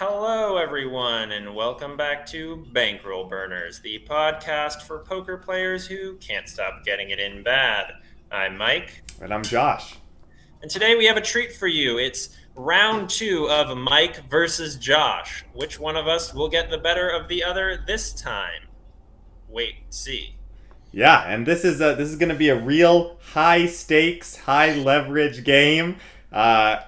Hello, everyone, and welcome back to Bankroll Burners, the podcast for poker players who can't stop getting it in bad. I'm Mike. And I'm Josh. And today we have a treat for you. It's round two of Mike versus Josh. Which one of us will get the better of the other this time? Wait, see. Yeah, and this is going to be a real high stakes, high leverage game.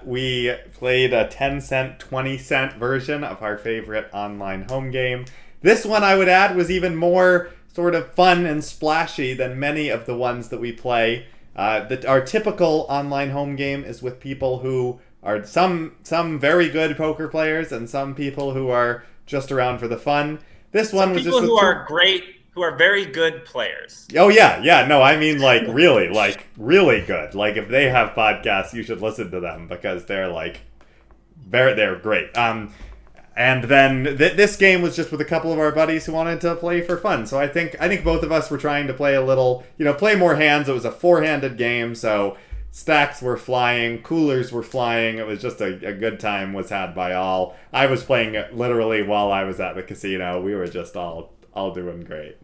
We played a 10-cent, 20-cent version of our favorite online home game. This one, I would add, was even more sort of fun and splashy than many of the ones that we play. Our typical online home game is with people who are some very good poker players and some people who are just around for the fun. This one was people just who are great, who are very good players. Oh yeah, no, I mean really good. Like if they have podcasts, you should listen to them because they're great. And then this game was just with a couple of our buddies who wanted to play for fun. So I think both of us were trying to play a little, play more hands. It was a four-handed game, so stacks were flying, coolers were flying. It was just a good time was had by all. I was playing literally while I was at the casino. We were just all doing great.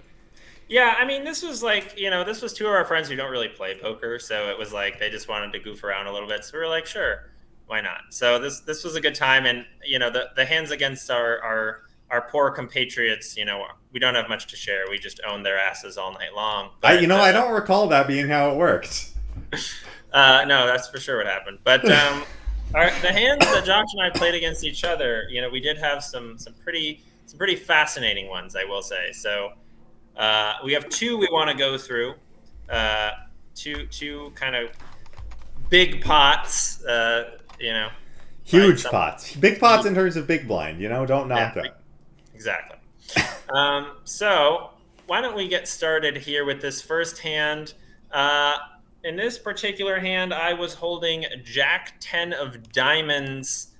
Yeah, I mean, this was this was two of our friends who don't really play poker, so it was like they just wanted to goof around a little bit. So we were like, sure, why not? So this was a good time, and the hands against our poor compatriots, we don't have much to share. We just own their asses all night long. But, I don't recall that being how it worked. No, that's for sure what happened. But the hands that Josh and I played against each other, we did have some pretty fascinating ones, I will say. So. We have two we want to go through. Two kind of big pots. Huge pots. Big pots in terms of big blind. Don't knock that. Exactly. So why don't we get started here with this first hand? In this particular hand, I was holding Jack 10 of diamonds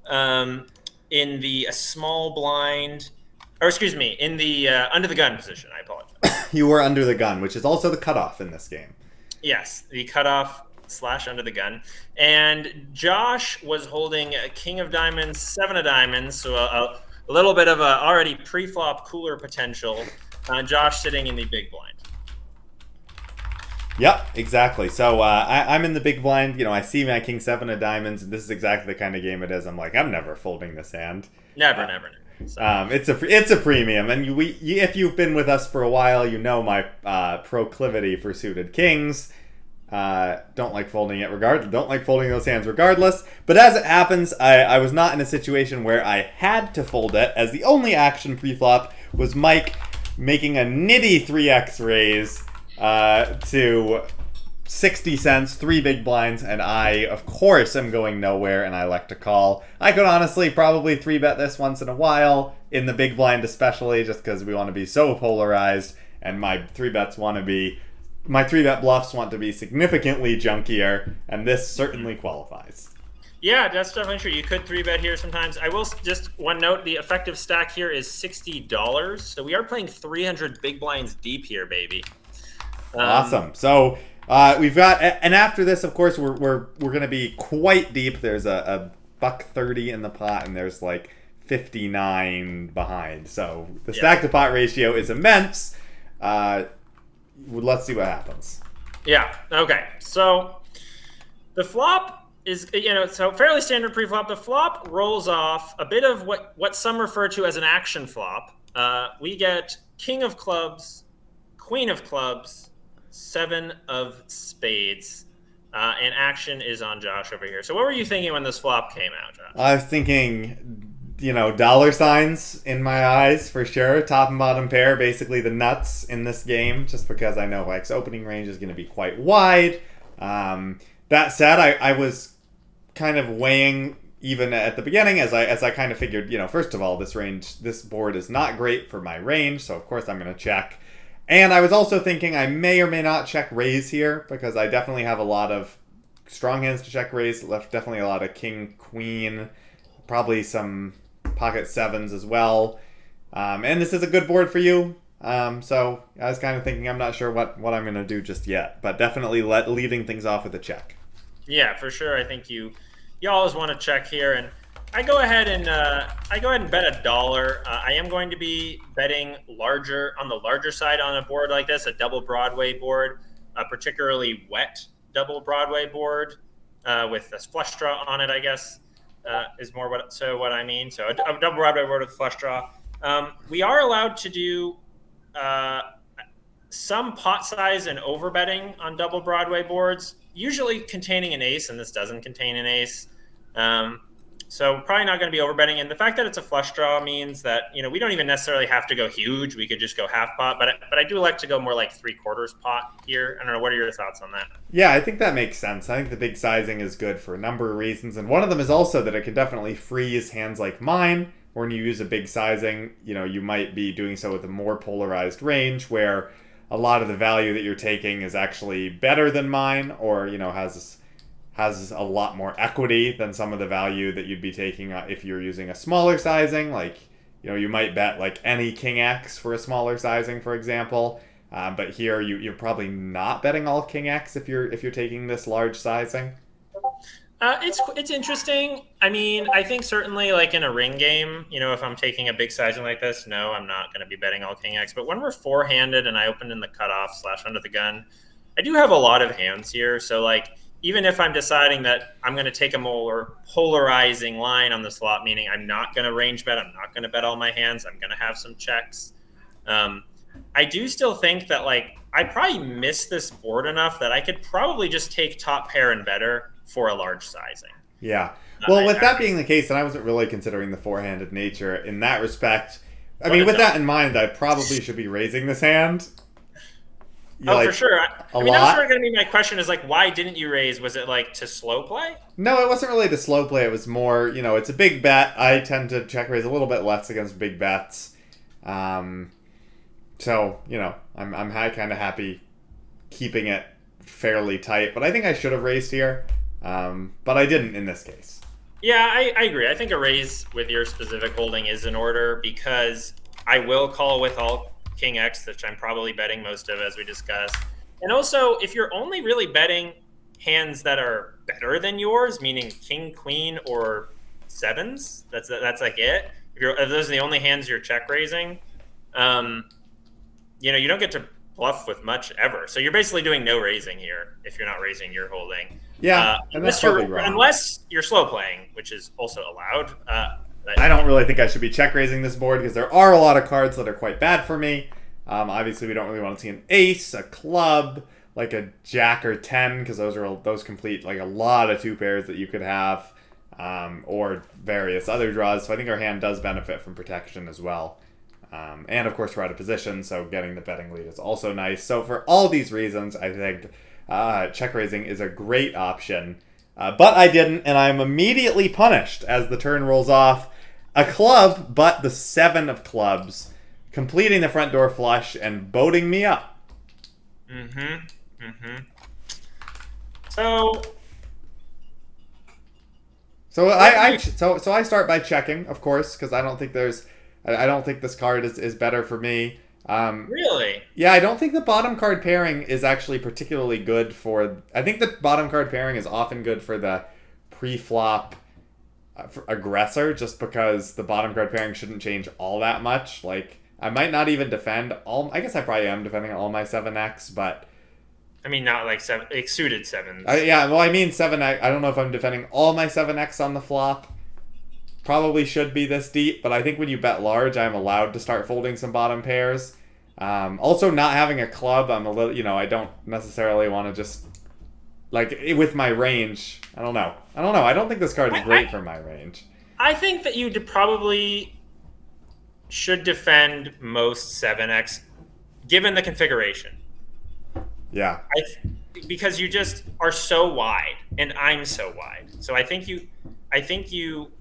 in the small blind. Or excuse me, in the under the gun position. I apologize. You were under the gun, which is also the cutoff in this game. Yes, the cutoff / under the gun. And Josh was holding a king of diamonds, 7 of diamonds, so a little bit of a already pre-flop cooler potential. Josh sitting in the big blind. Yep, exactly. So I'm in the big blind. I see my king 7 of diamonds. This is exactly the kind of game it is. I'm like, I'm never folding this hand. Never. So. It's a premium, and if you've been with us for a while, my proclivity for suited kings. Don't like folding it don't like folding those hands regardless. But as it happens, I was not in a situation where I had to fold it, as the only action pre-flop was Mike making a nitty 3x raise to 60 cents, 3 big blinds, and I, of course, am going nowhere, and I elect to call. I could honestly probably 3-bet this once in a while, in the big blind especially, just because we want to be so polarized, and my 3-bet bluffs want to be significantly junkier, and this certainly qualifies. Yeah, that's definitely true. You could 3-bet here sometimes. I will just one note, the effective stack here is $60, so we are playing 300 big blinds deep here, baby. Awesome. So we've got, and after this, of course, we're going to be quite deep. There's a $1.30 in the pot, and there's like 59 behind. So the stack to pot ratio is immense. Let's see what happens. Yeah. Okay. So the flop is, so fairly standard pre-flop. The flop rolls off a bit of what some refer to as an action flop. We get king of clubs, queen of clubs, 7 of spades, and action is on Josh over here. So what were you thinking when this flop came out, Josh? I was thinking, dollar signs in my eyes for sure. Top and bottom pair, basically the nuts in this game, just because I know Mike's opening range is going to be quite wide. That said, I was kind of weighing even at the beginning as I kind of figured, first of all, this board is not great for my range, so of course I'm going to check. And I was also thinking I may or may not check raise here, because I definitely have a lot of strong hands to check raise. Definitely a lot of king, queen, probably some pocket 7s as well. And this is a good board for you. So I was kind of thinking I'm not sure what I'm going to do just yet, but definitely leading things off with a check. Yeah, for sure. I think you always want to check here, and I go ahead and I go ahead and bet $1. I am going to be betting larger on the larger side on a board like this, a double Broadway board, a particularly wet double Broadway board with a flush draw on it. I guess is more what I mean. So a double Broadway board with flush draw. We are allowed to do some pot size and over betting on double Broadway boards, usually containing an ace, and this doesn't contain an ace. So probably not going to be overbetting. And the fact that it's a flush draw means that, we don't even necessarily have to go huge. We could just go half pot. But I do like to go more like 3/4 pot here. I don't know. What are your thoughts on that? Yeah, I think that makes sense. I think the big sizing is good for a number of reasons. And one of them is also that it can definitely freeze hands like mine. When you use a big sizing, you might be doing so with a more polarized range where a lot of the value that you're taking is actually better than mine, or, has a lot more equity than some of the value that you'd be taking if you're using a smaller sizing. Like, you might bet like any King X for a smaller sizing, for example. But here you're probably not betting all King X if you're taking this large sizing. It's interesting. I mean, I think certainly like in a ring game, if I'm taking a big sizing like this, no, I'm not going to be betting all King X. But when we're four-handed and I open in the cutoff / under the gun, I do have a lot of hands here. So like, even if I'm deciding that I'm going to take a more polarizing line on the slot, meaning I'm not going to range bet, I'm not going to bet all my hands, I'm going to have some checks. I do still think that like I probably miss this board enough that I could probably just take top pair and better for a large sizing. Yeah. Well, with that being the case, then I wasn't really considering the four-handed nature in that respect. I mean, with that in mind, I probably should be raising this hand. For sure. I mean, that's going to be my question is like, why didn't you raise? Was it like to slow play? No, it wasn't really to slow play. It was more, it's a big bet. I tend to check raise a little bit less against big bets. So, I'm kind of happy keeping it fairly tight. But I think I should have raised here. But I didn't in this case. Yeah, I agree. I think a raise with your specific holding is in order because I will call with all King X, which I'm probably betting most of, as we discussed. And also, if you're only really betting hands that are better than yours, meaning King, Queen, or sevens, that's like it. If those are the only hands you're check raising, you don't get to bluff with much ever. So you're basically doing no raising here if you're not raising your holding. Yeah, and that's probably wrong. Unless you're slow playing, which is also allowed. I don't really think I should be check raising this board because there are a lot of cards that are quite bad for me. Obviously, we don't really want to see an ace, a club, like a jack or 10, because those complete like a lot of two pairs that you could have, or various other draws. So I think our hand does benefit from protection as well. And of course, we're out of position, so getting the betting lead is also nice. So for all these reasons, I think check raising is a great option. But I didn't, and I'm immediately punished as the turn rolls off. A club, but the 7 of clubs, completing the front door flush and boating me up. So I start by checking, of course, because I don't think this card is better for me. Really? Yeah, I don't think the bottom card pairing is actually particularly good for... I think the bottom card pairing is often good for the pre-flop aggressor, just because the bottom card pairing shouldn't change all that much. Like, I might not even defend all... I guess I probably am defending all my 7x, but... I mean, not like suited 7s. Yeah, well, I mean 7x. I don't know if I'm defending all my 7x on the flop. Probably should be this deep, but I think when you bet large, I'm allowed to start folding some bottom pairs. Also, not having a club, I'm a little, I don't necessarily want to just, like, with my range, I don't know. I don't think this card is great for my range. I think that you probably should defend most 7x, given the configuration. Yeah. Because you just are so wide, and I'm so wide. So I think you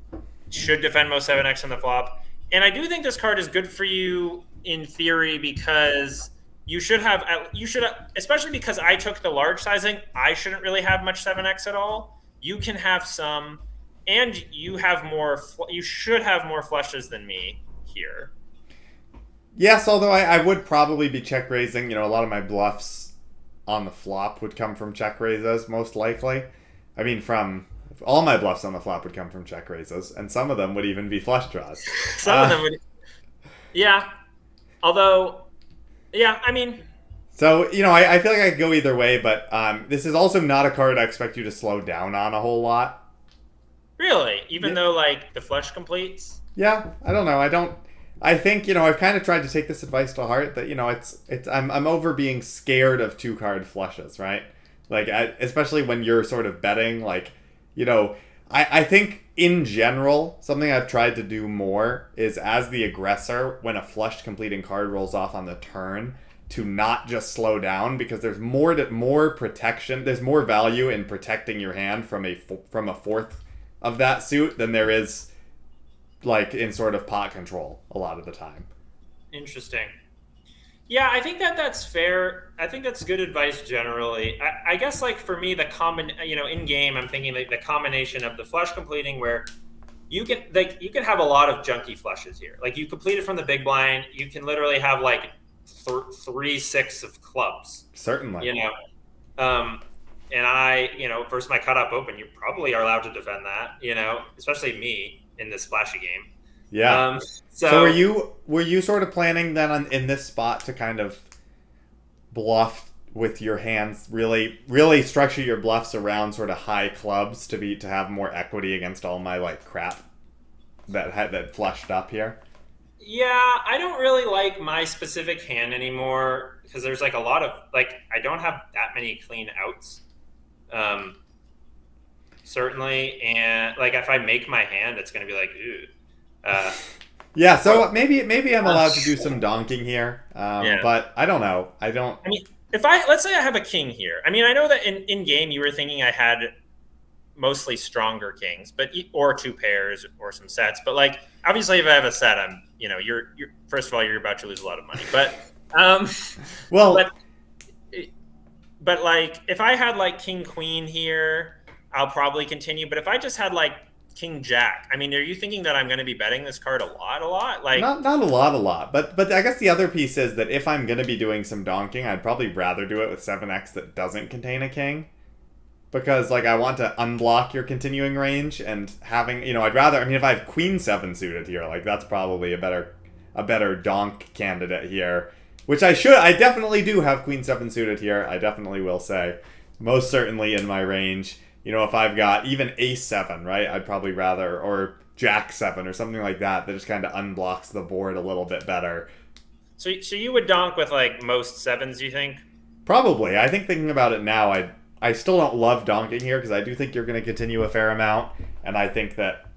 should defend most 7x on the flop. And I do think this card is good for you in theory because you should have, especially because I took the large sizing, I shouldn't really have much 7x at all. You can have some, and you should have more flushes than me here. Yes, although I would probably be check raising. A lot of my bluffs on the flop would come from check raises, most likely. I mean, from all my bluffs on the flop would come from check raises, and some of them would even be flush draws. Some of them would. Yeah. Although, yeah, I mean. So, I feel like I could go either way, but this is also not a card I expect you to slow down on a whole lot. Really? Even though, like, the flush completes? Yeah, I don't know. I think, I've kind of tried to take this advice to heart that, I'm over being scared of 2-card flushes, right? Like, especially when you're sort of betting, like, I think in general, something I've tried to do more is as the aggressor, when a flushed completing card rolls off on the turn, to not just slow down, because there's more protection, there's more value in protecting your hand from a fourth of that suit than there is like in sort of pot control a lot of the time. Interesting. Yeah, I think that's fair. I think that's good advice generally. I guess like for me, in game, I'm thinking like the combination of the flush completing where you can have a lot of junky flushes here. Like you complete it from the big blind, you can literally have like 3-6 of clubs. Certainly. And I, versus my cutoff open, you probably are allowed to defend that, especially me in this splashy game. Yeah. So were you sort of planning then in this spot to kind of bluff with your hands, really structure your bluffs around sort of high clubs to have more equity against all my like crap that flushed up here? Yeah, I don't really like my specific hand anymore because there's like a lot of like I don't have that many clean outs. Certainly, and like if I make my hand, it's going to be like, ooh. Yeah, so maybe I'm allowed to do some donking here, but I don't know. I mean, let's say I have a king here. I mean, I know that in game you were thinking I had mostly stronger kings, or 2 pairs or some sets. But like, obviously, if I have a set, you're first of all, you're about to lose a lot of money. But but like, if I had like king queen here, I'll probably continue. But if I just had like king jack, I mean, are you thinking that I'm going to be betting this card a lot? Like not a lot. But I guess the other piece is that if I'm going to be doing some donking, I'd probably rather do it with 7x that doesn't contain a king. Because, like, I want to unblock your continuing range, and having, I'd rather, if I have queen 7 suited here, like, that's probably a better donk candidate here. Which I definitely do have queen 7 suited here, I definitely will say. Most certainly in my range. If I've got even ace 7, right, I'd probably rather, or jack 7 or something like that just kind of unblocks the board a little bit better. So you would donk with, like, most 7s, you think? Probably. I think thinking about it now, I still don't love donking here because I do think you're going to continue a fair amount, and I think that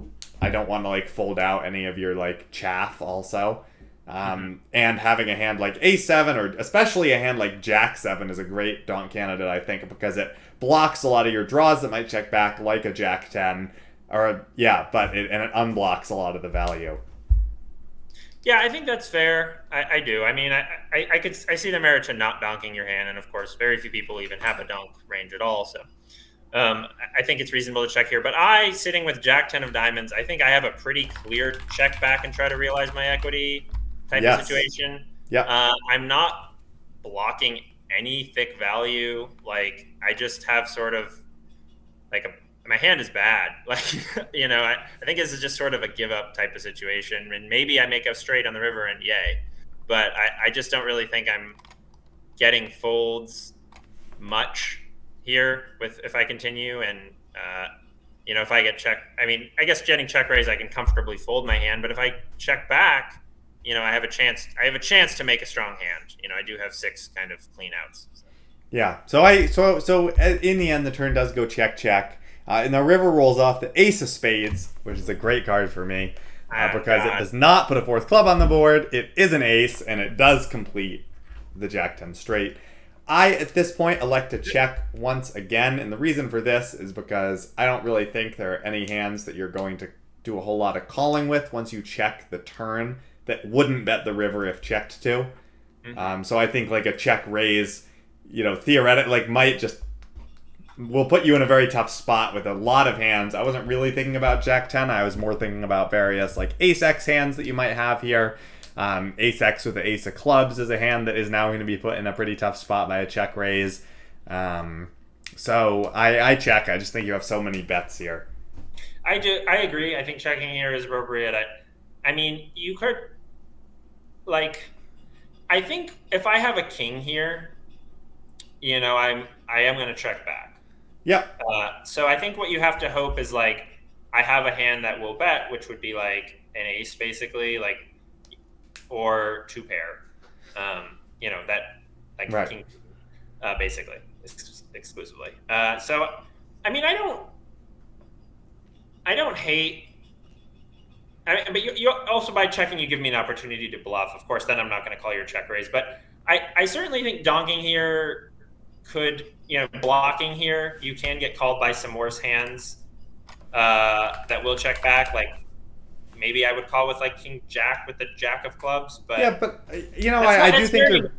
I don't want to like fold out any of your like chaff also. And having a hand like A7 or especially a hand like Jack 7 is a great donk candidate, I think, because it blocks a lot of your draws that might check back like a Jack 10 but it unblocks a lot of the value. Yeah, I think that's fair. I do. I mean, I see the merit to not donking your hand, and of course, very few people even have a donk range at all. So, I think it's reasonable to check here. But sitting with Jack 10 of diamonds, I think I have a pretty clear check back and try to realize my equity type of situation. Yeah. I'm not blocking any thick value. Like I just have sort of like my hand is bad. Like, I think this is just sort of a give up type of situation. And maybe I make a straight on the river and yay. But I just don't really think I'm getting folds much here if I continue. And, if I get check, I mean, I guess getting check raise, I can comfortably fold my hand. But if I check back, I have a chance to make a strong hand. I do have 6 kind of clean outs. So. Yeah. So in the end, the turn does go check. And the river rolls off the ace of spades, which is a great card for me because it does not put a 4th club on the board. It is an ace, and it does complete the Jack 10 straight. I, at this point, elect to check once again, and the reason for this is because I don't really think there are any hands that you're going to do a whole lot of calling with once you check the turn that wouldn't bet the river if checked to. Mm-hmm. So I think like a check raise, theoretically, like might just will put you in a very tough spot with a lot of hands. I wasn't really thinking about Jack 10. I was more thinking about various like Ace X hands that you might have here. Ace X with the Ace of Clubs is a hand that is now going to be put in a pretty tough spot by a check raise. So I check. I just think you have so many bets here. I do. I agree. I think checking here is appropriate. I mean, you could like. I think if I have a king here, I am going to check back. Yep. So I think what you have to hope is like I have a hand that will bet, which would be like an ace, basically, like or two pair. That like Right. king, basically, exclusively. So, I mean, I don't hate. But you also by checking, you give me an opportunity to bluff. Of course, then I'm not going to call your check raise. But I certainly think donking here could, blocking here, you can get called by some worse hands that will check back. Like maybe I would call with like King Jack with the Jack of clubs. But Yeah, but I do think you're.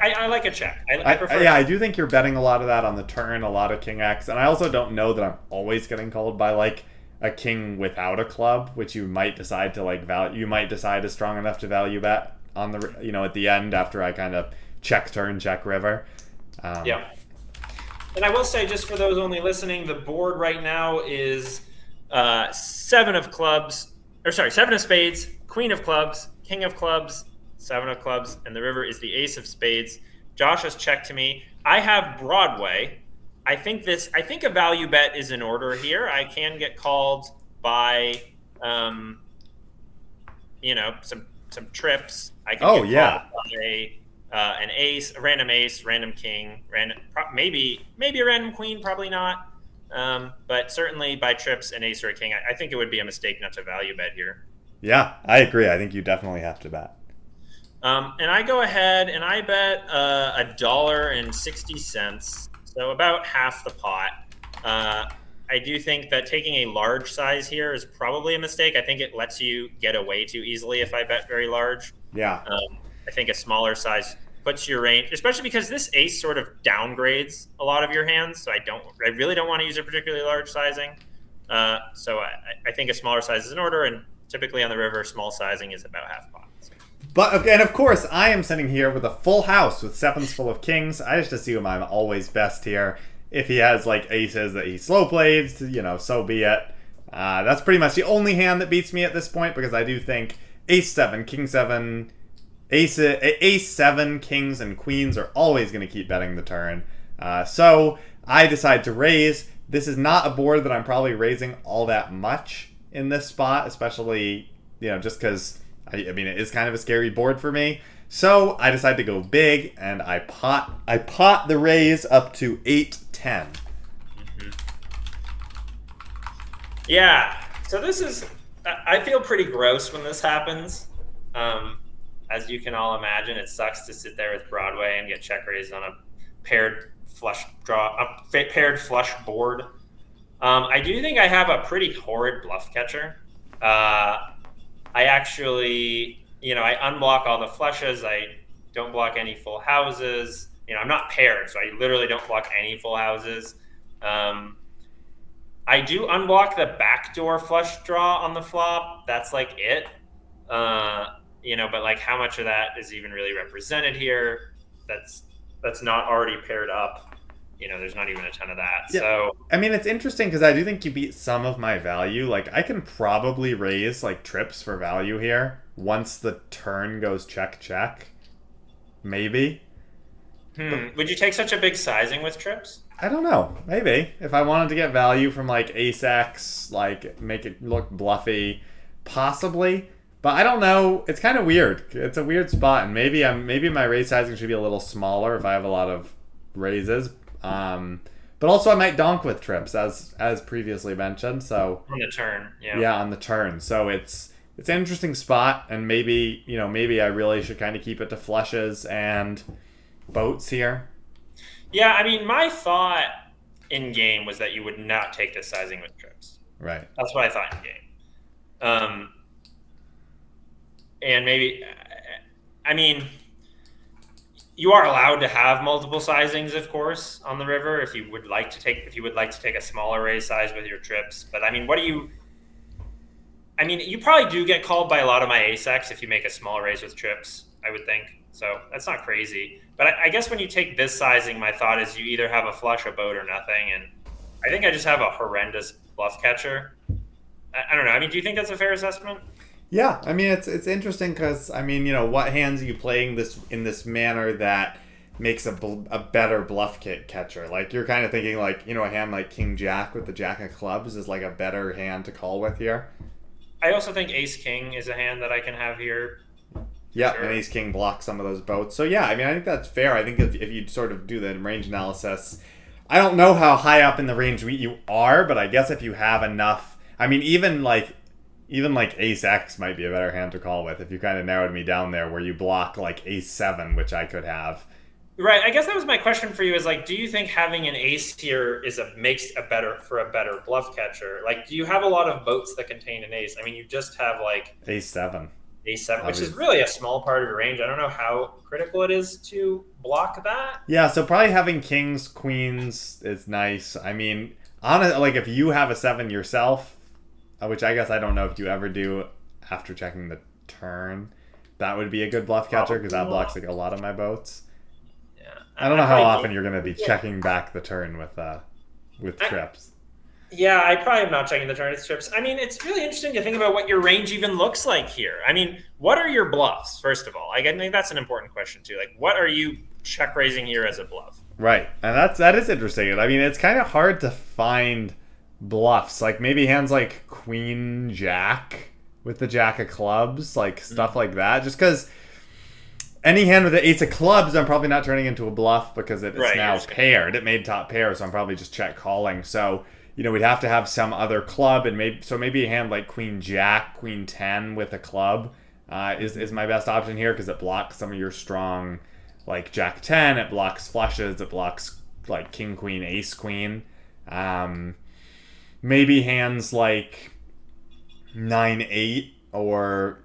I like a check. I prefer. Yeah, I do think you're betting a lot of that on the turn, a lot of King X, and I also don't know that I'm always getting called by like a king without a club, which you might decide to like value. You might decide is strong enough to value bet on the at the end after I kind of check turn, check river. Yeah. And I will say, just for those only listening, the board right now is seven of spades, queen of clubs, king of clubs, seven of clubs, and the river is the ace of spades. Josh has checked to me. I have Broadway. I think a value bet is in order here. I can get called by, some trips. I can get called by an ace, a random ace, random king, maybe a random queen, probably not. But certainly by trips, an ace or a king. I think it would be a mistake not to value bet here. Yeah, I agree. I think you definitely have to bet. And I go ahead and I bet $1.60, so about half the pot. I do think that taking a large size here is probably a mistake. I think it lets you get away too easily if I bet very large. Yeah. I think a smaller size puts your range, especially because this ace sort of downgrades a lot of your hands. So I really don't want to use a particularly large sizing. So I think a smaller size is in order, and typically on the river, small sizing is about half pot. So. But and of course, I am sitting here with a full house with sevens full of kings. I just assume I'm always best here. If he has like aces that he slow plays, so be it. That's pretty much the only hand that beats me at this point, because I do think ace seven, king seven, ace seven, kings and queens are always going to keep betting the turn. So I decide to raise. This is not a board that I'm probably raising all that much in this spot, especially just because I mean it is kind of a scary board for me. So I decide to go big, and I pot the raise up to 8-10. Mm-hmm. Yeah. So this is. I feel pretty gross when this happens. As you can all imagine, it sucks to sit there with Broadway and get check raised on a paired flush board. I do think I have a pretty horrid bluff catcher. I actually. I unblock all the flushes. I don't block any full houses. I'm not paired, so I literally don't block any full houses. I do unblock the backdoor flush draw on the flop. That's like it. But like how much of that is even really represented here? That's not already paired up. There's not even a ton of that. Yeah. So I mean, it's interesting because I do think you beat some of my value. Like I can probably raise like trips for value here once the turn goes check. Maybe. Would you take such a big sizing with trips? I don't know. Maybe if I wanted to get value from like ace X, like make it look bluffy, possibly. But I don't know. It's kind of weird. It's a weird spot, and maybe my raise sizing should be a little smaller if I have a lot of raises. But also I might donk with trips as previously mentioned. So on the turn, yeah. Yeah, on the turn. So it's an interesting spot, and maybe I really should kind of keep it to flushes and boats here. Yeah, I mean, my thought in game was that you would not take this sizing with trips. Right. That's what I thought in game. And maybe, I mean, you are allowed to have multiple sizings, of course, on the river if you would like to take a smaller raise size with your trips. But I mean, I mean, you probably do get called by a lot of my ace-X if you make a small raise with trips, I would think. So that's not crazy. But I guess when you take this sizing, my thought is you either have a flush, a boat, or nothing. And I think I just have a horrendous bluff catcher. I don't know. I mean, do you think that's a fair assessment? Yeah, I mean it's interesting because I mean what hands are you playing this in this manner that makes a better bluff catcher? Like you're kind of thinking like a hand like King Jack with the Jack of Clubs is like a better hand to call with here. I also think Ace King is a hand that I can have here. Yeah, sure. And Ace King blocks some of those boats. So yeah, I mean I think that's fair. I think if you sort of do the range analysis, I don't know how high up in the range you are, but I guess if you have enough, I mean even like Ace X might be a better hand to call with if you kind of narrowed me down there where you block like Ace 7, which I could have. Right. I guess that was my question for you is like, do you think having an ace here makes a better bluff catcher? Like, do you have a lot of boats that contain an ace? I mean, you just have like Ace 7. Ace 7, which is really a small part of your range. I don't know how critical it is to block that. Yeah, so probably having kings, queens is nice. I mean, honestly, like if you have a 7 yourself, which I guess I don't know if you ever do after checking the turn, that would be a good bluff catcher because that blocks like a lot of my boats. Yeah, I don't know how often you're going to be checking back the turn with trips. Yeah, I probably am not checking the turn with trips. I mean, it's really interesting to think about what your range even looks like here. I mean, what are your bluffs, first of all? I think that's an important question, too. Like, what are you check raising here as a bluff? Right, and that is interesting. I mean, it's kind of hard to find bluffs. Like, maybe hands like Queen Jack with the Jack of Clubs, like stuff like that. Just because any hand with the Ace of Clubs, I'm probably not turning into a bluff because it's now paired. It made top pair, so I'm probably just check calling. So we'd have to have some other club, and maybe a hand like Queen Jack, Queen 10 with a club is my best option here because it blocks some of your strong, like Jack 10. It blocks flushes. It blocks like King Queen, Ace Queen. Maybe hands like 9-8 or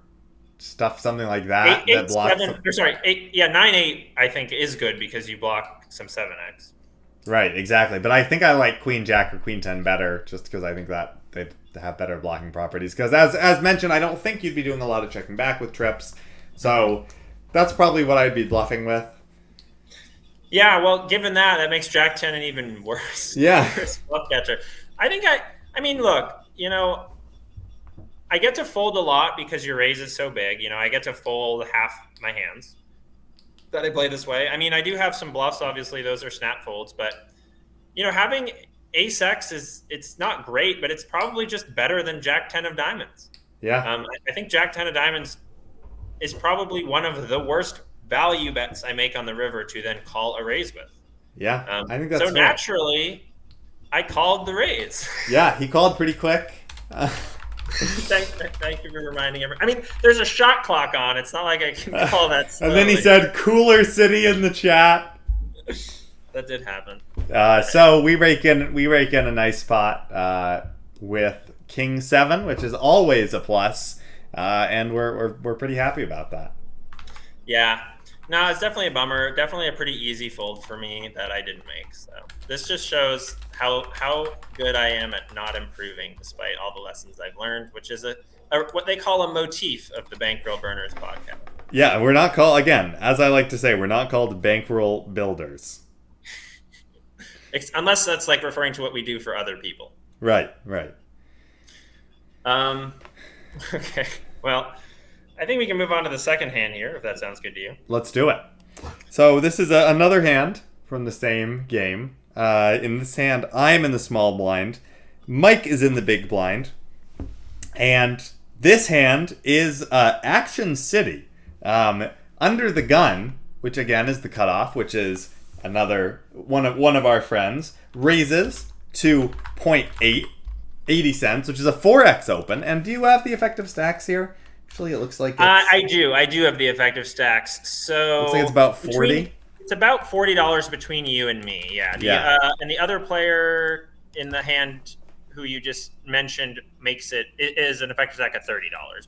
something like that. Eight, that blocks. 9-8. I think is good because you block some 7x. Right, exactly. But I think I like Queen Jack or Queen 10 better, just because I think that they have better blocking properties. Because as mentioned, I don't think you'd be doing a lot of checking back with trips, so that's probably what I'd be bluffing with. Yeah, well, given that makes Jack 10 an even worse. Yeah, worse bluff catcher. I mean, look, I get to fold a lot because your raise is so big. I get to fold half my hands that I play this way. I mean, I do have some bluffs. Obviously, those are snap folds. But, having Ace X it's not great, but it's probably just better than Jack 10 of diamonds. Yeah. I think Jack 10 of diamonds is probably one of the worst value bets I make on the river to then call a raise with. Yeah, I think that's so. Naturally, I called the raise. Yeah, he called pretty quick. Thank you for reminding everyone. I mean, there's a shot clock on. It's not like I can call that slowly. And then he said, "Cooler City" in the chat. That did happen. So we rake in a nice spot with King 7, which is always a plus, and we're pretty happy about that. Yeah. No, it's definitely a bummer. Definitely a pretty easy fold for me that I didn't make. So this just shows how good I am at not improving despite all the lessons I've learned, which is what they call a motif of the Bankroll Burners podcast. Yeah, we're not called, again, as I like to say, we're not called bankroll builders. Unless that's like referring to what we do for other people. Right. Okay, well, I think we can move on to the second hand here, if that sounds good to you. Let's do it. So this is another hand from the same game. In this hand, I'm in the small blind. Mike is in the big blind. And this hand is Action City. Under the gun, which again is the cutoff, which is another one of our friends, raises to 0.8, 80 cents, which is a 4x open. And do you have the effective stacks here? Actually, it looks like it's... I do have the effective stacks. So looks like it's about 40. It's about $40 between you and me. Yeah. And the other player in the hand who you just mentioned is an effective stack at $30.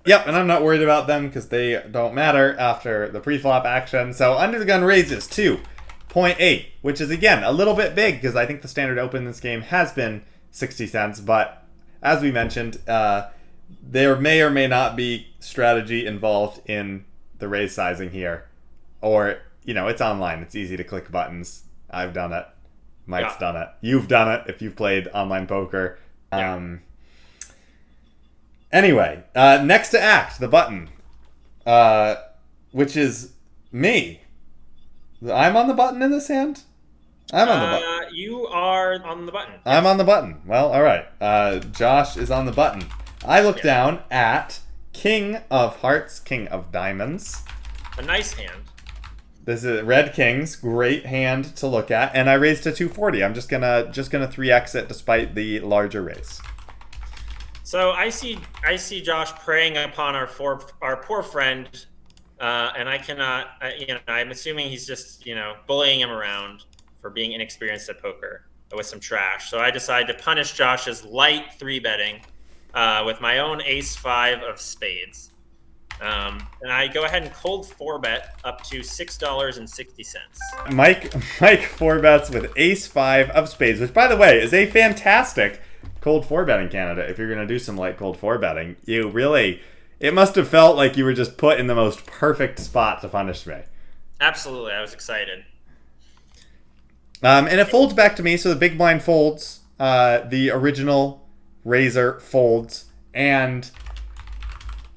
Yep, and I'm not worried about them because they don't matter after the pre-flop action. So under the gun raises to 0.8, which is again a little bit big because I think the standard open in this game has been 60 cents. But as we mentioned, there may or may not be strategy involved in the raise sizing here. Or, it's online. It's easy to click buttons. I've done it. Mike's done it. You've done it if you've played online poker. Yeah. Anyway, next to act, the button, which is me. I'm on the button in this hand? I'm on the button. You are on the button. I'm on the button. Well, all right. Josh is on the button. I look down at King of Hearts, King of Diamonds. A nice hand. This is Red Kings, great hand to look at, and I raised to 240. I'm just gonna 3x it despite the larger raise. So I see Josh preying upon our poor friend, and I cannot. I'm assuming he's just bullying him around for being inexperienced at poker with some trash. So I decide to punish Josh's light 3-betting with my own ace-5 of spades. And I go ahead and cold 4-bet up to $6.60. Mike 4-bets with ace-5 of spades, which, by the way, is a fantastic cold 4-betting candidate. If you're going to do some light cold 4-betting, it must have felt like you were just put in the most perfect spot to punish me. Absolutely, I was excited. And it folds back to me, so the big blind folds. The original razor folds, and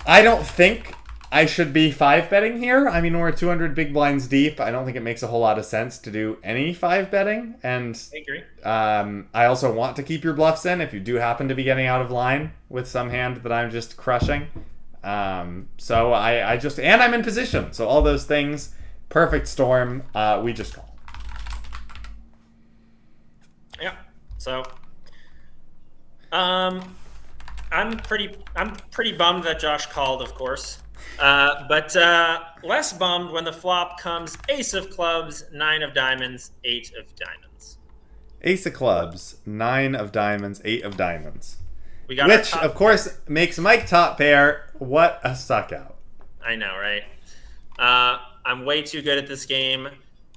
I don't think I should be 5-betting here. I mean, we're 200 big blinds deep. I don't think it makes a whole lot of sense to do any 5-betting. And I agree. I also want to keep your bluffs in if you do happen to be getting out of line with some hand that I'm just crushing. So I just... And I'm in position. So all those things, perfect storm, we just call. Yeah. So... I'm pretty bummed that Josh called, of course, but less bummed when the flop comes ace of clubs, 9 of diamonds, 8 of diamonds. Ace of clubs, 9 of diamonds, 8 of diamonds. Which, of course, makes Mike top pair. What a suck out. I know, right? I'm way too good at this game.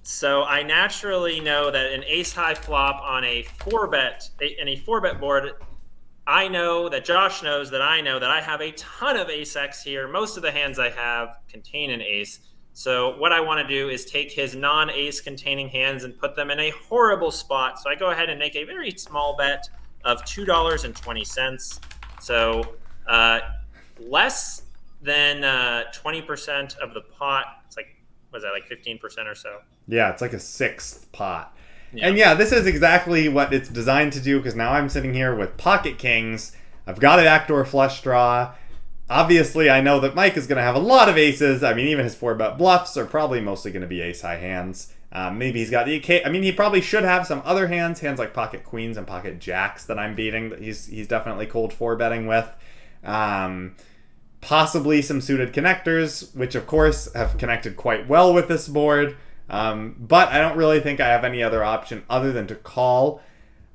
So I naturally know that an ace-high flop on a 4-bet board, I know that Josh knows that I know that I have a ton of ace-x here. Most of the hands I have contain an ace. So what I want to do is take his non-ace containing hands and put them in a horrible spot. So I go ahead and make a very small bet of $2.20. So less than 20% of the pot. It's like, was that like 15% or so? Yeah, it's like a 6th pot. Yeah. And yeah, this is exactly what it's designed to do, because now I'm sitting here with pocket kings. I've got a backdoor flush draw. Obviously, I know that Mike is going to have a lot of aces. I mean, even his 4-bet bluffs are probably mostly going to be ace-high hands. Maybe he's got the... I mean, he probably should have some other hands like pocket queens and pocket jacks that I'm beating, that he's definitely cold 4-betting with. Possibly some suited connectors, which of course have connected quite well with this board. But I don't really think I have any other option other than to call.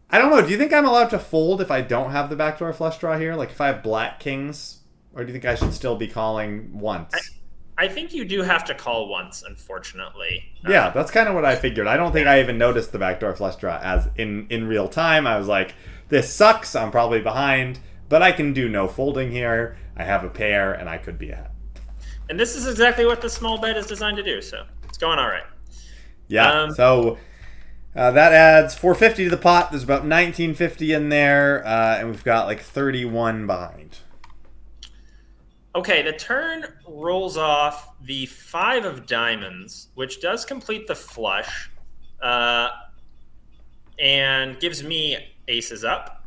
I don't know. Do you think I'm allowed to fold if I don't have the backdoor flush draw here? Like if I have black kings? Or do you think I should still be calling once? I think you do have to call once, unfortunately. Yeah, that's kind of what I figured. I don't think I even noticed the backdoor flush draw as in real time. I was like, this sucks. I'm probably behind. But I can do no folding here. I have a pair, and I could be ahead. And this is exactly what the small bet is designed to do, so it's going all right. Yeah, so that adds 450 to the pot. There's about 1950 in there, and we've got like 31 behind. Okay, the turn rolls off the 5 of diamonds, which does complete the flush, and gives me aces up,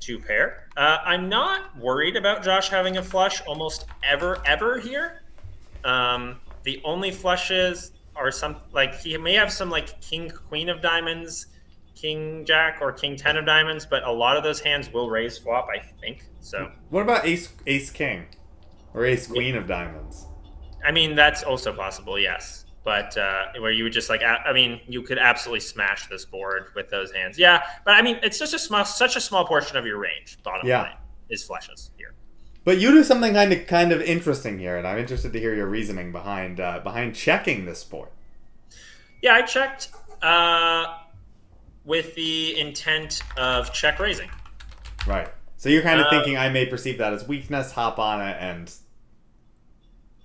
2 pair. I'm not worried about Josh having a flush almost ever here. The only flushes are some, like, he may have some like king queen of diamonds, king jack, or king 10 of diamonds, but a lot of those hands will raise flop, I think. So what about ace king or ace queen of diamonds? I mean, that's also possible, yes. But where you would just like, I mean, you could absolutely smash this board with those hands. Yeah, but I mean, it's just such a small portion of your range. Bottom line is flushes here. But you do something kind of interesting here, and I'm interested to hear your reasoning behind checking this board. Yeah, I checked with the intent of check raising. Right. So you're kind of Um, thinking I may perceive that as weakness, hop on it,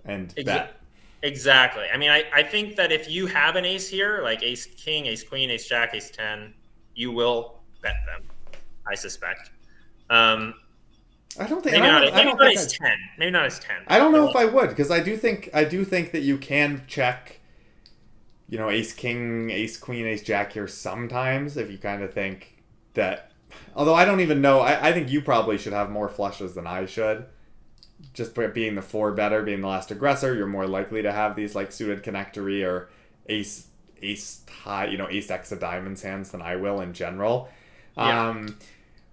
and exa- bet. exactly. I mean, I think that if you have an ace here, like ace king, ace queen, ace jack, ace 10, you will bet them, I suspect. Um, I don't think, and maybe not. I Maybe don't not think ace 10. Maybe not ace 10. I don't But know if I would, because I do think that you can check, ace king, ace queen, ace jack here sometimes if you kind of think that. Although I don't even know, I think you probably should have more flushes than I should. Just by being the four better, being the last aggressor, you're more likely to have these like suited connectory or ace high, ace x of diamonds hands than I will in general. yeah.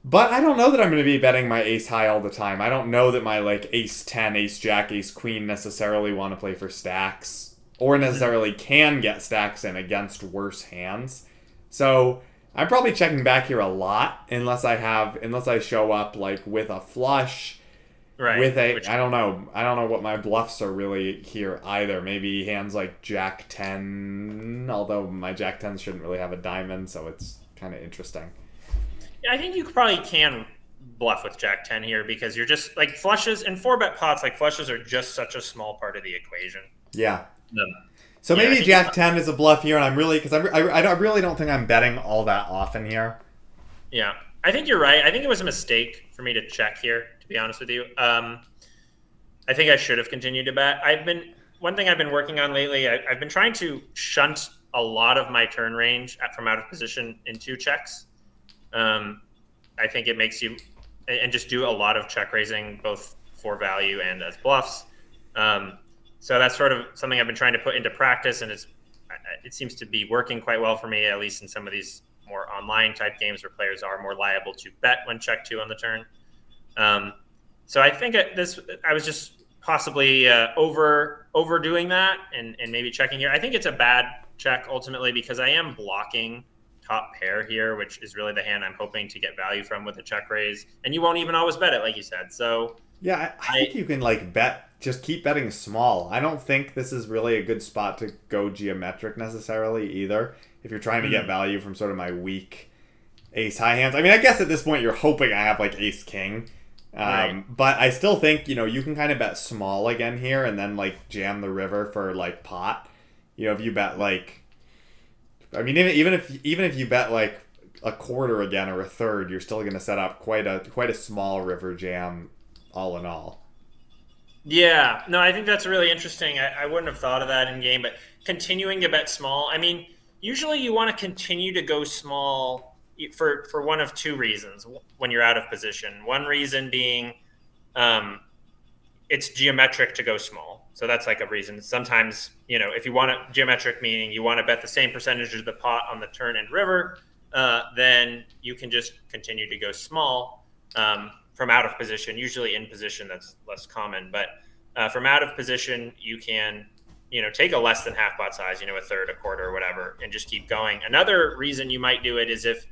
But I don't know that I'm going to be betting my ace high all the time. I don't know that my like ace 10, ace jack, ace queen necessarily want to play for stacks or necessarily can get stacks in against worse hands. So I'm probably checking back here a lot unless I show up like with a flush, Right. with a Which I don't know what my bluffs are really here either. Maybe hands like jack 10, although my jack 10s shouldn't really have a diamond, so it's kind of interesting. yeah, I think you probably can bluff with Jack 10 here because you're just like flushes and four bet pots, like flushes are just such a small part of the equation. Yeah. Um, So yeah, I maybe think Jack 10 is a bluff here, and I'm really because I really don't think I'm betting all that often here. yeah, I think you're right. I think it was a mistake for me to check here, to be honest with you. I think I should have continued to bet. One thing I've been working on lately. I've been trying to shunt a lot of my turn range from out of position into checks. Um, I think it makes you and just do a lot of check raising both for value and as bluffs. So that's sort of something I've been trying to put into practice, and it seems to be working quite well for me, at least in some of these more online type games where players are more liable to bet when check two on the turn. So I think I was just possibly overdoing that and maybe checking here. I think it's a bad check ultimately because I am blocking top pair here, which is really the hand I'm hoping to get value from with a check raise. And you won't even always bet it, like you said. So Yeah, I think you can like bet, just keep betting small. I don't think this is really a good spot to go geometric necessarily either. If you're trying to get value from sort of my weak ace high hands. I mean, I guess at this point you're hoping I have like ace king. right. But I still think, you can kind of bet small again here and then like jam the river for like pot. If you bet like, I mean, even if you bet like a quarter again or a third, you're still going to set up quite a small river jam, all in all. Yeah, no, I think that's really interesting. I wouldn't have thought of that in game, but continuing to bet small. I mean, usually you want to continue to go small for one of two reasons when you're out of position. One reason being it's geometric to go small. So that's like a reason. Sometimes, if you want it geometric, meaning you want to bet the same percentage of the pot on the turn and river, then you can just continue to go small from out of position. Usually in position, that's less common. But from out of position, you can, take a less than half pot size, a third, a quarter, whatever, and just keep going. Another reason you might do it is if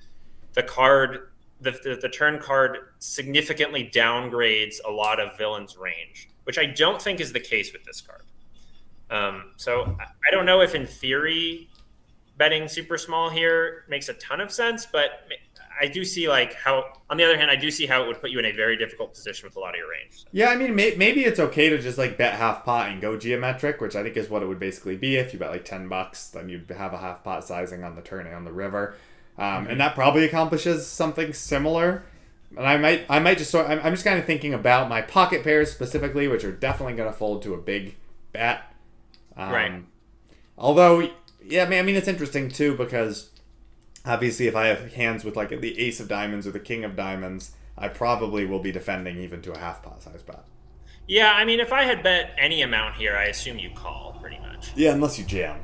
the card, the turn card significantly downgrades a lot of villains' range, which I don't think is the case with this card. So I don't know if in theory betting super small here makes a ton of sense, but I do see on the other hand, I do see how it would put you in a very difficult position with a lot of your range. So. Yeah, I mean, maybe it's okay to just like bet half pot and go geometric, which I think is what it would basically be. If you bet like $10, then you'd have a half pot sizing on the turn and on the river, and that probably accomplishes something similar. And I might just I'm just kind of thinking about my pocket pairs specifically, which are definitely going to fold to a big bet. Right. Although, yeah, I mean, it's interesting too because obviously if I have hands with like the ace of diamonds or the king of diamonds, I probably will be defending even to a half pot size bet. Yeah, I mean, if I had bet any amount here, I assume you call pretty much. Yeah, unless you jam.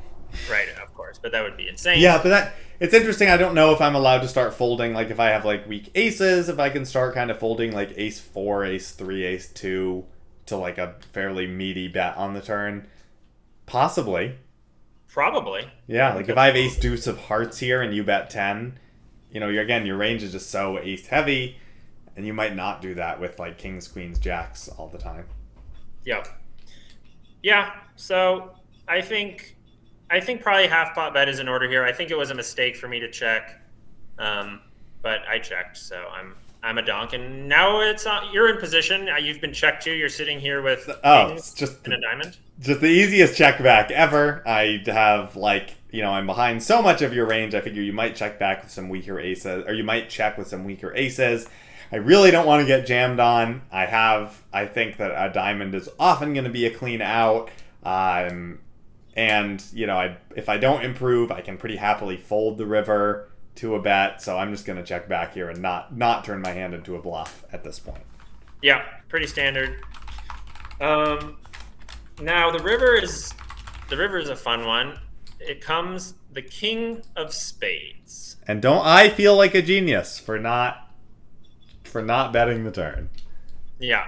Right, of course, but that would be insane. Yeah, but it's interesting. I don't know if I'm allowed to start folding, like if I have like weak aces, if I can start kind of folding like ace 4, ace 3, ace 2 to like a fairly meaty bet on the turn. Possibly. Probably. Yeah, like if I have ace deuce of hearts here and you bet 10, your range is just so ace heavy, and you might not do that with like kings, queens, jacks all the time. Yep. Yeah, so I think probably half pot bet is in order here. I think it was a mistake for me to check, but I checked, so I'm a donk, and now you're in position. You've been checked too. You're sitting here with Oh, it's kings just and a diamond. the easiest check back ever. I have I'm behind so much of your range. I figure you might check back with some weaker aces, or you might check with some weaker aces. I really don't want to get jammed on. I think that a diamond is often going to be a clean out. And if I don't improve, I can pretty happily fold the river to a bet. So I'm just going to check back here and not turn my hand into a bluff at this point. Yeah, pretty standard. Now the river is a fun one. It comes the king of spades. And don't I feel like a genius for not betting the turn? Yeah.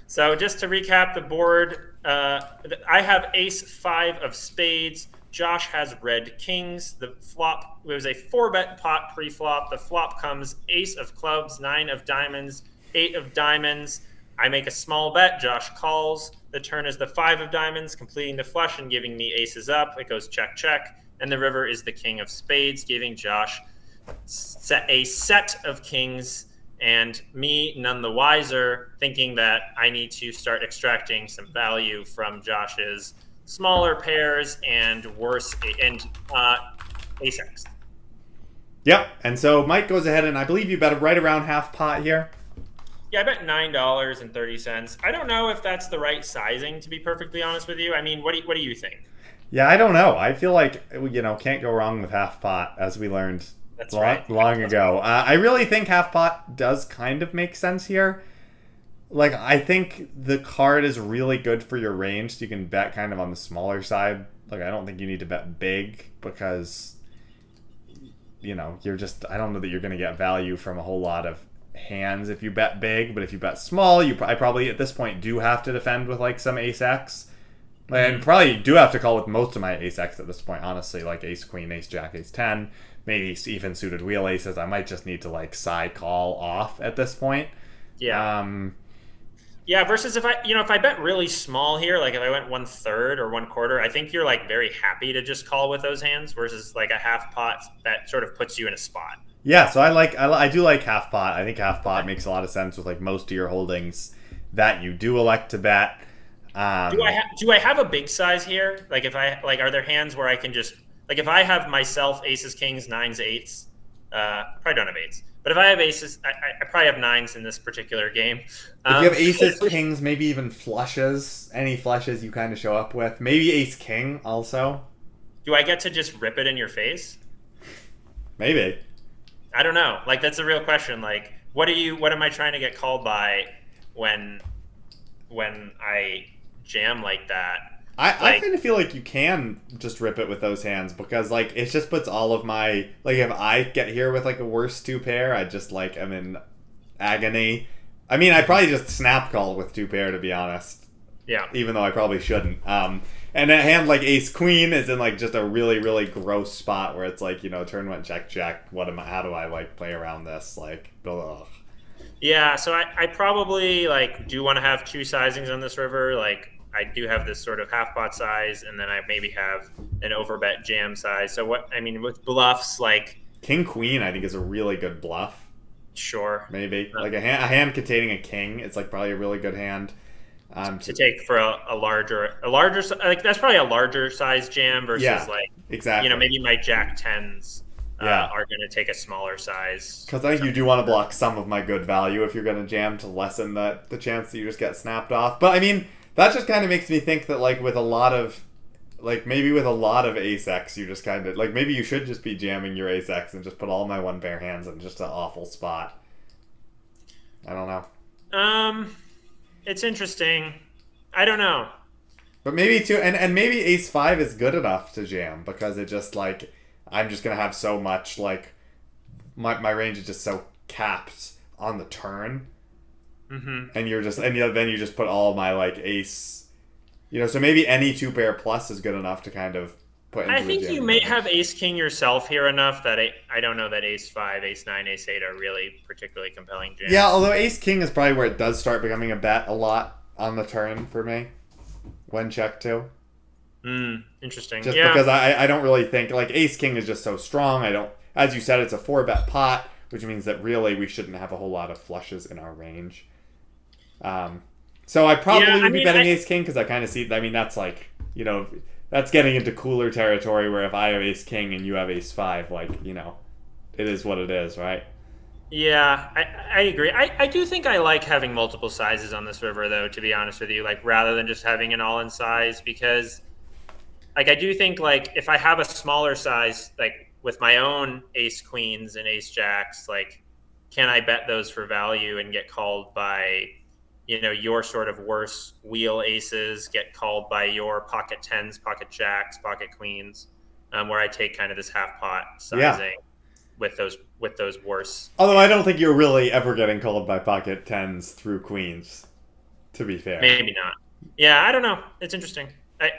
So just to recap the board, I have ace 5 of spades. Josh has red kings. The flop was a 4-bet pot pre-flop. The flop comes ace of clubs, 9 of diamonds, 8 of diamonds. I make a small bet. Josh calls. The turn is the 5 of diamonds, completing the flush and giving me aces up. It goes check, check. And the river is the king of spades, giving Josh a set of kings, and me none the wiser, thinking that I need to start extracting some value from Josh's smaller pairs and worse ace x. Yep. And so Mike goes ahead, and I believe you bet right around half pot here. Yeah, I bet $9.30. I don't know if that's the right sizing, to be perfectly honest with you. I mean, what do you think? Yeah, I don't know. I feel like can't go wrong with half pot, as we learned long ago. I really think half pot does kind of make sense here. Like, I think the card is really good for your range, so you can bet kind of on the smaller side. Like, I don't think you need to bet big because, you're just, I don't know that you're going to get value from a whole lot of hands if you bet big, but if you bet small, I probably at this point do have to defend with like some ace x. And probably do have to call with most of my ace x at this point, honestly, like ace queen, ace jack, ace 10, maybe even suited wheel aces. I might just need to like side call off at this point. Yeah. Yeah, versus if I bet really small here, like if I went 1/3 or 1/4, I think you're like very happy to just call with those hands, versus like a half pot that sort of puts you in a spot. Yeah, so I do like half pot. I think half pot makes a lot of sense with like most of your holdings that you do elect to bet. Do I have a big size here? Like are there hands where I can just, like if I have myself aces, kings, 9s, 8s, probably don't have 8s. But if I have aces, I probably have 9s in this particular game. If you have aces, kings, maybe even flushes, any flushes you kind of show up with. Maybe ace king also. Do I get to just rip it in your face? Maybe. I don't know. Like, that's a real question. Like, what am I trying to get called by when I jam like that? I kind of feel like you can just rip it with those hands because like it just puts all of my, like if I get here with like a worse 2 pair, I just like am in agony. I mean, I probably just snap call with 2 pair to be honest. Yeah. Even though I probably shouldn't. And a hand like ace queen is in like just a really really gross spot where it's like turn went check check. How do I like play around this like? Ugh. Yeah. So I probably like do want to have 2 sizings on this river. Like, I do have this sort of half pot size, and then I maybe have an overbet jam size. So with bluffs, like king queen, I think is a really good bluff. Sure, maybe like a hand containing a king. It's like probably a really good hand to take for a larger like that's probably a larger size jam versus like exactly. Maybe my jack 10s are going to take a smaller size. Because I think you do want to block some of my good value if you're going to jam to lessen the chance that you just get snapped off. But I mean, that just kind of makes me think that like with a lot of ace x, you just kind of like maybe you should just be jamming your ace x and just put all my 1 pair hands in just an awful spot. I don't know. It's interesting. I don't know. But maybe too, and maybe ace 5 is good enough to jam because it just like I'm just gonna have so much like my range is just so capped on the turn. Mm-hmm. And then you just put all my like ace, so maybe any 2 pair plus is good enough to kind of put into I think the you may have ace king yourself here enough that I don't know that ace 5, ace 9, ace 8 are really particularly compelling jams. Yeah, although ace king is probably where it does start becoming a bet a lot on the turn for me when check 2. Interesting. Just because I don't really think like ace king is just so strong. I don't, as you said, it's a 4-bet pot. which means that really we shouldn't have a whole lot of flushes in our range. So I Yeah, probably I would be mean, betting ace king because I kind of see. I mean, that's like, that's getting into cooler territory where if I have ace king and you have ace five, like, it is what it is, right? yeah, I agree. I do think I like having multiple sizes on this river, though, to be honest with you, like rather than just having an all in size, because like I do think like if I have a smaller size, like with my own ace queens and ace jacks, like can I bet those for value and get called by, your sort of worse wheel aces, get called by your pocket tens, pocket jacks, pocket queens, where I take kind of this half pot Yeah. sizing with those worse Although I don't hands. think you're really ever getting called by pocket tens through queens, to be fair. Maybe not. Yeah, I don't know. It's interesting. I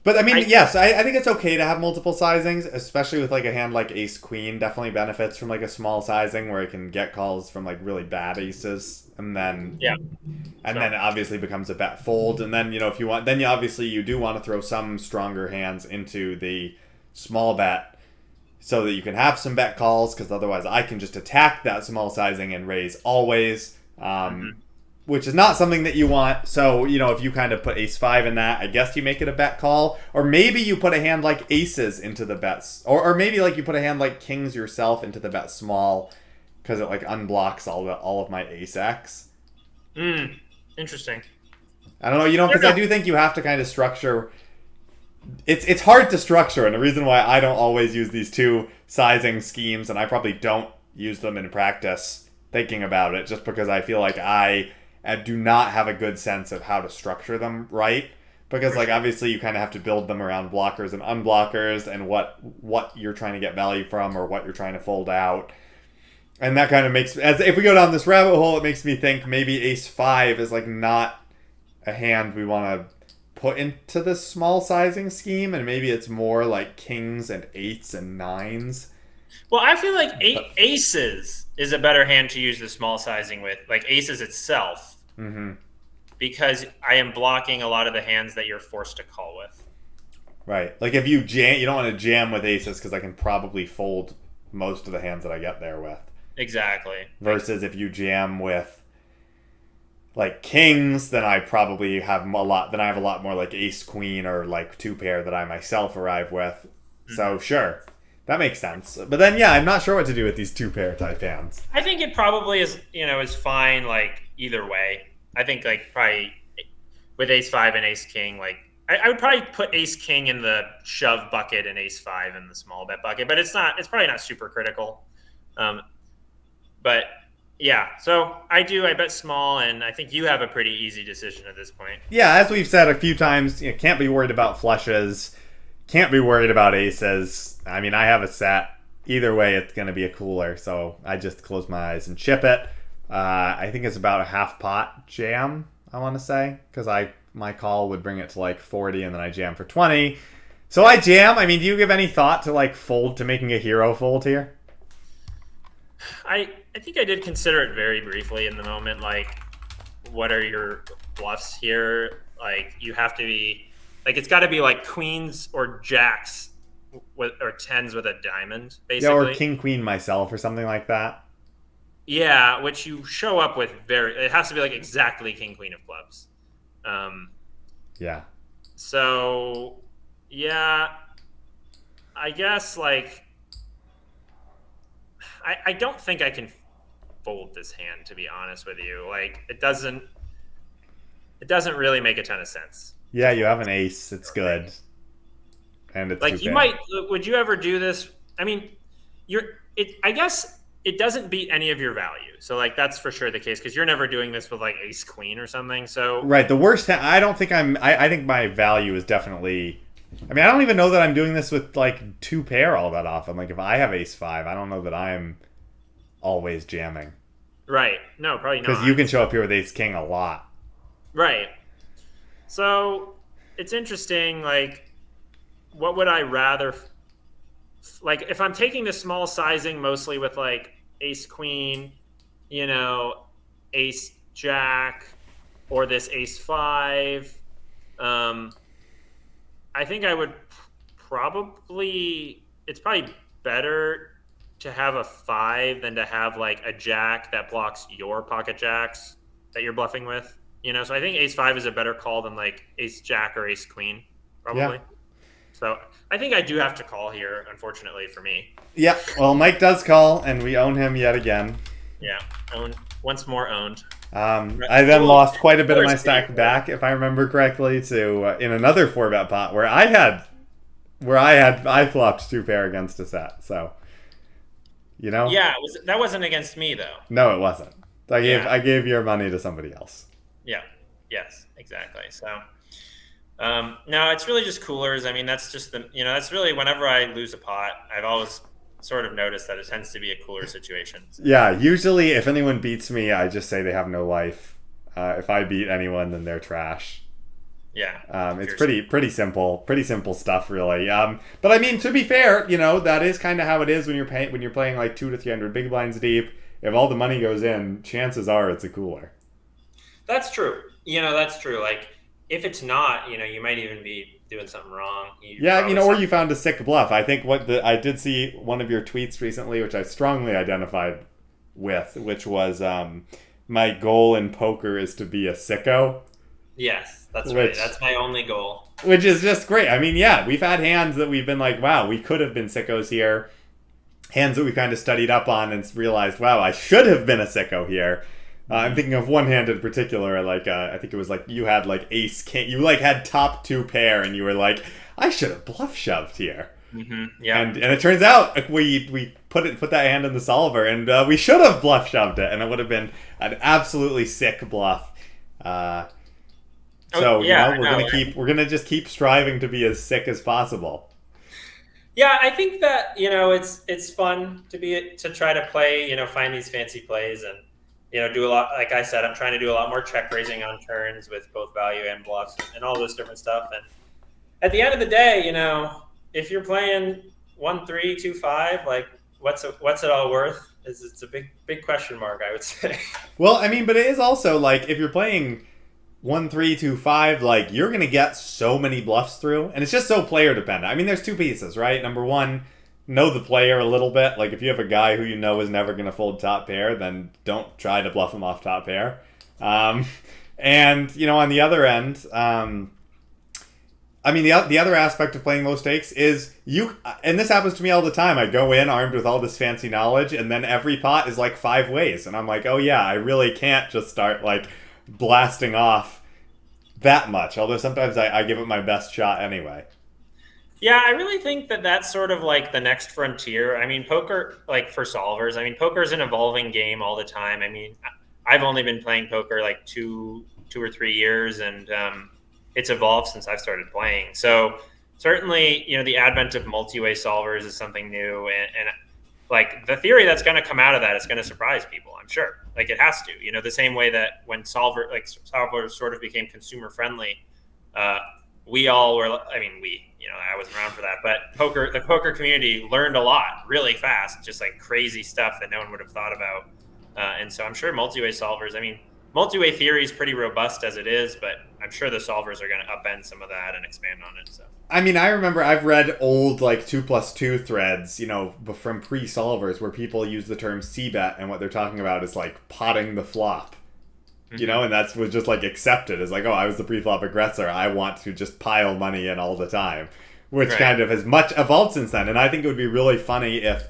But I mean, I yes, I think it's okay to have multiple sizings, especially with like a hand like ace queen. Definitely benefits from like a small sizing where it can get calls from like really bad aces, and then yeah. and So then it obviously becomes a bet fold. And then if you want, then you do want to throw some stronger hands into the small bet so that you can have some bet calls, because otherwise I can just attack that small sizing and raise always. mhm. Which is not something that you want. So, if you kind of put ace five in that, I guess you make it a bet call. Or maybe you put a hand like aces into the bets. Or maybe like you put a hand like kings yourself into the bet small because it like unblocks all of my ace X. Interesting. I don't know, I don't because I know. do think you have to kind of structure. It's hard to structure, and the reason why I don't always use these two sizing schemes, and I probably don't use them in practice thinking about it, just because I feel like I do not have a good sense of how to structure them right. Because For like sure. obviously you kind of have to build them around blockers and unblockers and what you're trying to get value from or what you're trying to fold out. And that kind of makes, as if we go down this rabbit hole, it makes me think maybe ace five is like not a hand we want to put into this small sizing scheme, and maybe it's more like kings and eights and nines. Well, I feel like But aces is a better hand to use the small sizing with, like aces itself, mm-hmm. because I am blocking a lot of the hands that you're forced to call with. Right. Like if you jam, you don't want to jam with aces because I can probably fold most of the hands that I get there with. Exactly. Like, Versus if you jam with like kings, then I probably have a lot. Then I have a lot more like ace queen or like two pair that I myself arrive with. So mhm. sure, that makes sense. But then yeah, I'm not sure what to do with these two pair type hands. I think it probably is fine. Like either way, I think like probably with ace five and ace king, like I would probably put ace king in the shove bucket and ace five in the small bet bucket, but it's not. It's probably not super critical. Um, but yeah, so I bet small, and I think you have a pretty easy decision at this point. Yeah, as we've said a few times, can't be worried about flushes, can't be worried about aces. I mean, I have a set. Either way, it's going to be a cooler, so I just close my eyes and chip it. I think it's about a half pot jam, I want to say, because my call would bring it to like 40, and then I jam for 20. So I jam. I mean, do you give any thought to like fold to making a hero fold here? I think I did consider it very briefly in the moment. Like, what are your bluffs here? Like, you have to be like it's got to be like queens or jacks or tens with a diamond, Yeah, or basically. king queen myself or something like that. Yeah, which you show up with very. It has to be like exactly king queen of clubs. Um, Yeah. so yeah, I guess like I don't think I can fold this hand, to be honest with you. Like it doesn't really make a ton of sense to Yeah, you have fold. an ace. It's good, and it's two Like you pair. might would you ever do this? I mean, you're it I guess it doesn't beat any of your value. So like that's for sure the case because you're never doing this with like ace queen or something. So Right. The worst. I don't think I'm. I think my value is definitely. I mean, I don't even know that I'm doing this with like two pair all that often. Like if I have ace five, I don't know that I'm always jamming right. No, probably because not. you can show up here with ace king a lot. Right. So it's interesting like what would I rather like if I'm taking the small sizing mostly with like ace queen, you know, ace jack, or this ace five. Um, I think I would probably it's probably better to have a 5 than to have like a jack that blocks your pocket jacks that you're bluffing with. So I think ace 5 is a better call than like ace jack or ace queen, Yeah. probably. So I think I do have to call here, unfortunately for me. Yeah. Well, Mike does call, and we own him yet again. Yeah, owned once more owned. I then lost quite a bit of my Cooler stack City. back, if I remember correctly, to in another 4-bet pot where I flopped 2 pair against a set. So, Yeah, that wasn't against me though. no, it wasn't. Yeah. I gave your money to somebody else. Yeah. Yes, exactly. So, no, it's really just coolers. I mean, that's just that's really whenever I lose a pot, I've always sort of noticed that it tends to be a cooler situation. So, Yeah, usually if anyone beats me, I just say they have no life. If I beat anyone, then they're trash. yeah. It's Fierce. pretty simple stuff, really. But I mean, to be fair, that is kind of how it is when you're playing like 200 to 300 big blinds deep. If all the money goes in, chances are it's a cooler. That's true. That's true. Like, if it's not, you might even be doing something wrong. Yeah, or you found a sick bluff. I think I did see one of your tweets recently, which I strongly identified with, which was my goal in poker is to be a sicko. Yes, that's right. That's my only goal. Which is just great. I mean, yeah, we've had hands that we've been like, wow, we could have been sickos here. Hands that we kind of studied up on and realized, wow, I should have been a sicko here. I'm thinking of one hand in particular, like I think it was like you had like ace king, you like had top 2 pair, and you were like, I should have bluff shoved here. Mm-hmm. Yeah, and it turns out we put that hand in the solver, and we should have bluff shoved it, and it would have been an absolutely sick bluff. So we're gonna just keep striving to be as sick as possible. Yeah, I think that it's fun to try to play, find these fancy plays and do a lot. Like I said, I'm trying to do a lot more check raising on turns with both value and bluffs and all this different stuff. And at the end of the day, if you're playing 1-3, 2-5, like what's it all worth? It's a big question mark, I would say. Well, I mean, but it is also like if you're playing 1-3, 2-5, like you're gonna get so many bluffs through, and it's just so player dependent. I mean, there's 2 pieces, right? Number one, know the player a little bit. Like if you have a guy who you know is never gonna fold top pair, then don't try to bluff him off top pair. And on the other end, I mean, the other aspect of playing low stakes is and this happens to me all the time. I go in armed with all this fancy knowledge, and then every pot is like 5 ways, and I'm like, oh yeah, I really can't just start like blasting off that much, although sometimes I give it my best shot anyway. Yeah, I really think that that's sort of like the next frontier. I mean, poker, like for solvers, I mean, poker is an evolving game all the time. I mean, I've only been playing poker like two or 3 years, and it's evolved since I've started playing. So certainly, the advent of multi-way solvers is something new, and like the theory that's going to come out of that is going to surprise people, I'm sure. Like it has to, the same way that when solvers sort of became consumer friendly, we all were, I mean, I wasn't around for that, but the poker community learned a lot really fast, just like crazy stuff that no one would have thought about. And so I'm sure multi-way solvers, I mean, multi-way theory is pretty robust as it is, but I'm sure the solvers are going to upend some of that and expand on it. So I mean, I remember I've read old like 2+2 threads, from pre-solvers where people use the term c-bet, and what they're talking about is like potting the flop. Mm-hmm. And that was just like accepted as like, oh, I was the pre-flop aggressor. I want to just pile money in all the time, which kind of has much evolved since then. And I think it would be really funny if,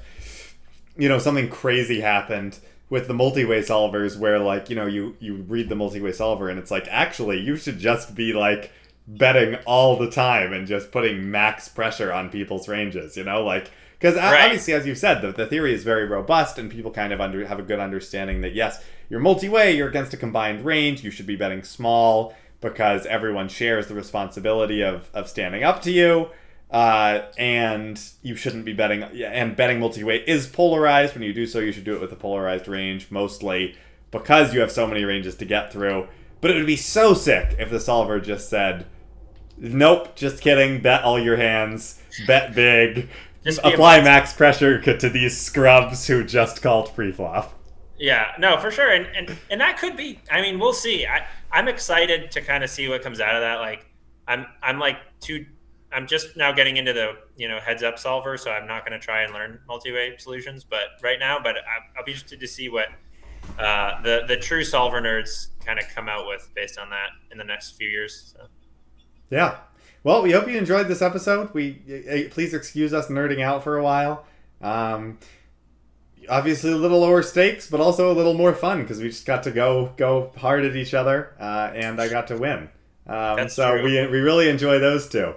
something crazy happened with the multi-way solvers where like, you read the multi-way solver and it's like, actually, you should just be like betting all the time and just putting max pressure on people's ranges, because obviously, as you said, the theory is very robust, and people kind of have a good understanding that, yes, you're multi-way, you're against a combined range, you should be betting small because everyone shares the responsibility of standing up to you, and you shouldn't be betting, and betting multi-way is polarized. When you do so, you should do it with a polarized range, mostly because you have so many ranges to get through. But it would be so sick if the solver just said, nope, just kidding, bet all your hands, bet big, apply max pressure to these scrubs who just called pre-flop. Yeah, no, for sure. And that could be, I mean, we'll see. I'm excited to kind of see what comes out of that. Like, I'm like I'm just now getting into the heads up solver, so I'm not going to try and learn multi-way solutions. But right now, I'll be interested to see what the true solver nerds kind of come out with based on that in the next few years. So. Yeah. Well, we hope you enjoyed this episode. Please excuse us nerding out for a while. Obviously a little lower stakes, but also a little more fun because we just got to go hard at each other, and I got to win. So true. we really enjoy those two.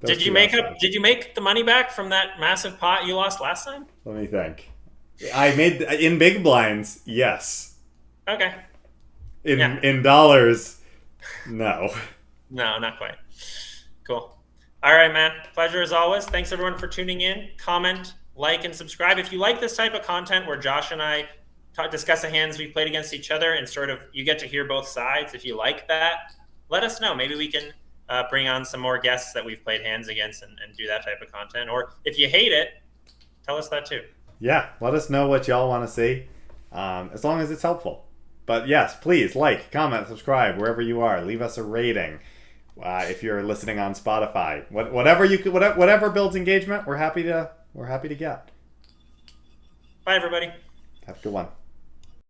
Did you make the money back from that massive pot you lost last time? Let me think. I made in big blinds, yes. Okay. In dollars, no. No, not quite. Cool. All right, man. Pleasure as always. Thanks everyone for tuning in. Comment, like, and subscribe. If you like this type of content where Josh and I discuss the hands we played against each other and sort of you get to hear both sides, if you like that, let us know. Maybe we can bring on some more guests that we've played hands against and do that type of content. Or if you hate it, tell us that too. Yeah, let us know what y'all want to see, as long as it's helpful. But yes, please like, comment, subscribe wherever you are. Leave us a rating if you're listening on Spotify. Whatever builds engagement, we're happy to get. Bye, everybody. Have a good one.